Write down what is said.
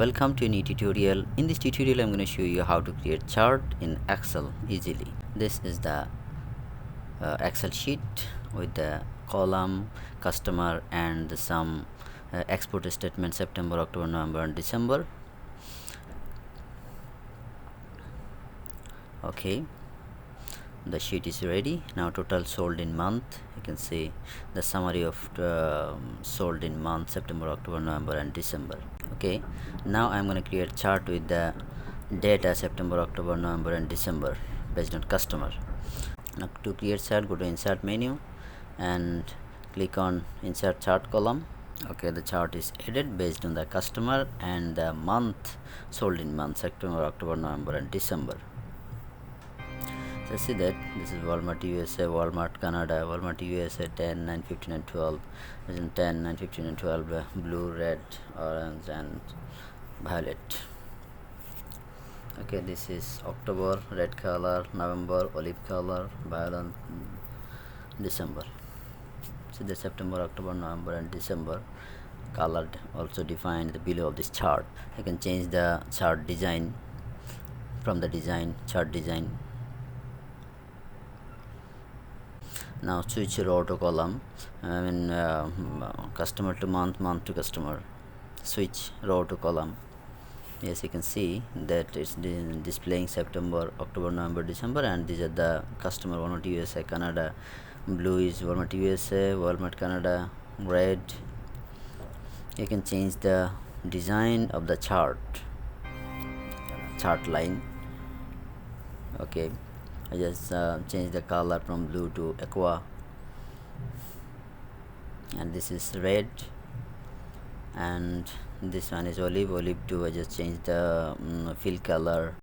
Welcome to a new tutorial. In this tutorial I'm going to show you how to create chart in Excel easily. This is the Excel sheet with the column, customer, and some export statement September, October, November, and December. Okay, the sheet is ready. Now total sold in month, you can see the summary of sold in month September, October, November, and December. Okay, now I'm going to create chart with the data September, October, November, and December based on customer. Now to create chart, go to insert menu and click on insert chart column. Okay, the chart is added based on the customer and the month sold in month September, October, November, and December. So see that this is Walmart USA, Walmart Canada, Walmart USA 10, 9, 15, and 12. 10, 9, 15, and 12 blue, red, orange, and violet. Okay, this is October, red color, November, olive color, violet, December. See the September, October, November, and December colored also defined below of this chart. I can change the chart design from the design chart design. Now switch row to column. Customer to month, month to customer. Switch row to column. Yes, you can see that it's displaying September, October, November, December, and these are the customer. Walmart USA, Canada. Blue is Walmart USA, Walmart Canada. Red. You can change the design of the chart line. Okay, I just change the color from blue to aqua, and this is red, and this one is olive 2. I just change the fill color